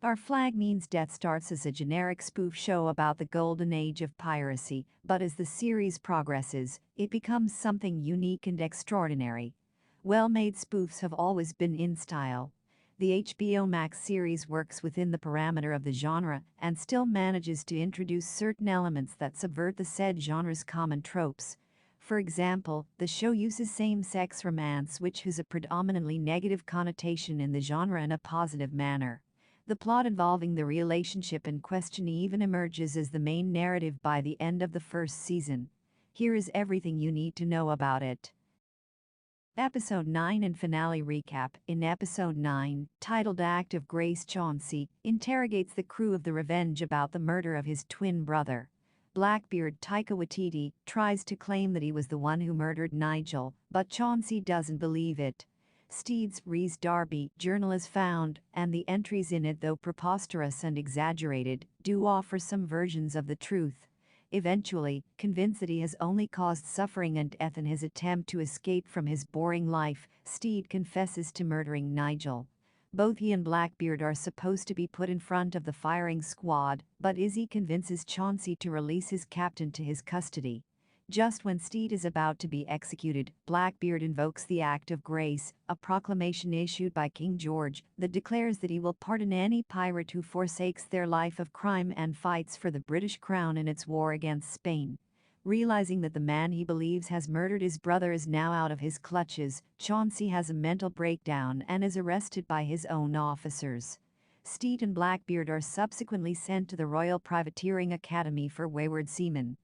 Our Flag Means Death starts as a generic spoof show about the golden age of piracy, but as the series progresses, it becomes something unique and extraordinary. Well-made spoofs have always been in style. The HBO Max series works within the parameter of the genre and still manages to introduce certain elements that subvert the said genre's common tropes. For example, the show uses same-sex romance, which has a predominantly negative connotation in the genre, in a positive manner. The plot involving the relationship in question even emerges as the main narrative by the end of the first season. Here is everything you need to know about it. Episode 9 and Finale Recap. In Episode 9, titled Act of Grace, Chauncey interrogates the crew of the Revenge about the murder of his twin brother. Blackbeard Taika Waititi tries to claim that he was the one who murdered Nigel, but Chauncey doesn't believe it. Stede's Rhys Darby Journal is found, and the entries in it, though preposterous and exaggerated, do offer some versions of the truth. Eventually, convinced that he has only caused suffering and death in his attempt to escape from his boring life, Stede confesses to murdering Nigel. Both he and Blackbeard are supposed to be put in front of the firing squad, but Izzy convinces Chauncey to release his captain to his custody. Just when Stede is about to be executed, Blackbeard invokes the Act of Grace, a proclamation issued by King George that declares that he will pardon any pirate who forsakes their life of crime and fights for the British crown in its war against Spain. Realizing that the man he believes has murdered his brother is now out of his clutches, Chauncey has a mental breakdown and is arrested by his own officers. Stede and Blackbeard are subsequently sent to the Royal Privateering Academy for wayward seamen.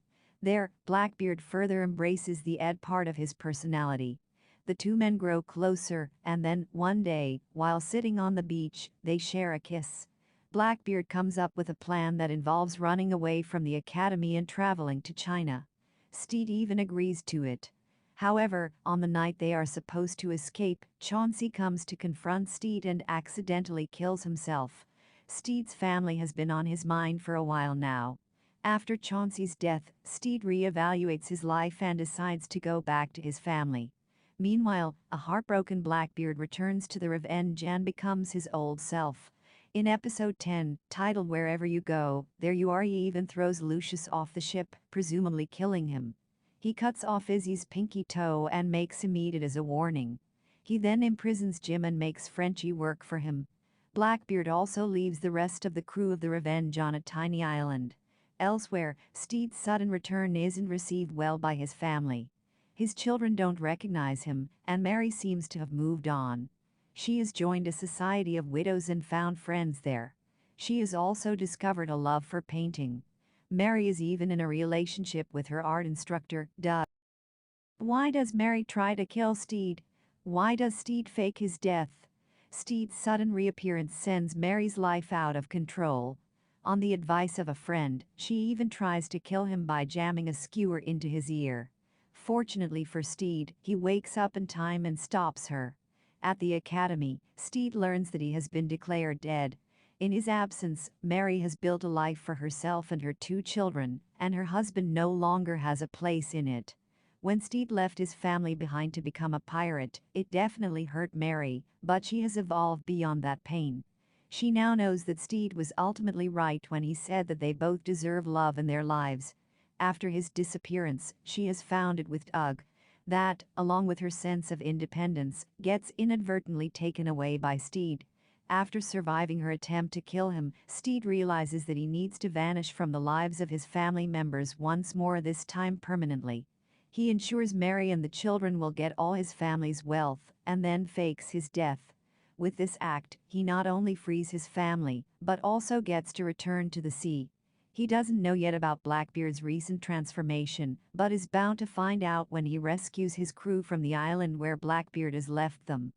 There, Blackbeard further embraces the Ed part of his personality. The two men grow closer, and then, one day, while sitting on the beach, they share a kiss. Blackbeard comes up with a plan that involves running away from the academy and traveling to China. Stede even agrees to it. However, on the night they are supposed to escape, Chauncey comes to confront Stede and accidentally kills himself. Stede's family has been on his mind for a while now. After Chauncey's death, Stede re-evaluates his life and decides to go back to his family. Meanwhile, a heartbroken Blackbeard returns to the Revenge and becomes his old self. In Episode 10, titled Wherever You Go, There You Are, he even throws Lucius off the ship, presumably killing him. He cuts off Izzy's pinky toe and makes him eat it as a warning. He then imprisons Jim and makes Frenchie work for him. Blackbeard also leaves the rest of the crew of the Revenge on a tiny island. Elsewhere, Stede's sudden return isn't received well by his family. His children don't recognize him, and Mary seems to have moved on. She has joined a society of widows and found friends there. She has also discovered a love for painting. Mary is even in a relationship with her art instructor, Doug. Why does Mary try to kill Stede? Why does Stede fake his death? Stede's sudden reappearance sends Mary's life out of control. On the advice of a friend, she even tries to kill him by jamming a skewer into his ear. Fortunately for Stede, he wakes up in time and stops her. At the academy, Stede learns that he has been declared dead. In his absence, Mary has built a life for herself and her two children, and her husband no longer has a place in it. When Stede left his family behind to become a pirate, it definitely hurt Mary, but she has evolved beyond that pain. She now knows that Stede was ultimately right when he said that they both deserve love in their lives. After his disappearance, she has found it with Doug. That, along with her sense of independence, gets inadvertently taken away by Stede. After surviving her attempt to kill him, Stede realizes that he needs to vanish from the lives of his family members once more, this time permanently. He ensures Mary and the children will get all his family's wealth, and then fakes his death. With this act, he not only frees his family, but also gets to return to the sea. He doesn't know yet about Blackbeard's recent transformation, but is bound to find out when he rescues his crew from the island where Blackbeard has left them.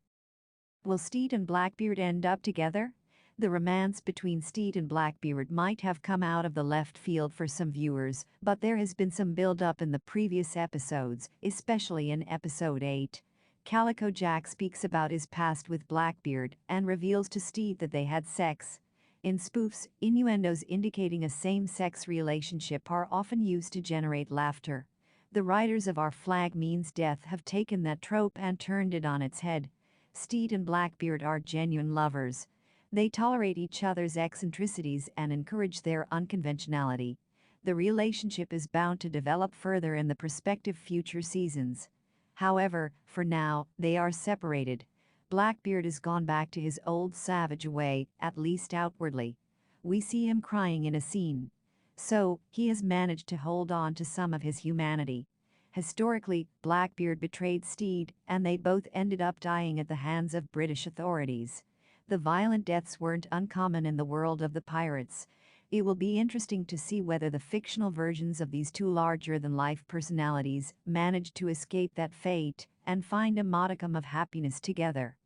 Will Stede and Blackbeard end up together? The romance between Stede and Blackbeard might have come out of the left field for some viewers, but there has been some build-up in the previous episodes, especially in Episode 8. Calico Jack speaks about his past with Blackbeard and reveals to Stede that they had sex. In spoofs, innuendos indicating a same-sex relationship are often used to generate laughter. The writers of Our Flag Means Death have taken that trope and turned it on its head. Stede and Blackbeard are genuine lovers. They tolerate each other's eccentricities and encourage their unconventionality. The relationship is bound to develop further in the prospective future seasons. However, for now, they are separated. Blackbeard has gone back to his old savage way, at least outwardly. We see him crying in a scene. So, he has managed to hold on to some of his humanity. Historically, Blackbeard betrayed Stede, and they both ended up dying at the hands of British authorities. The violent deaths weren't uncommon in the world of the pirates. It will be interesting to see whether the fictional versions of these two larger-than-life personalities manage to escape that fate and find a modicum of happiness together.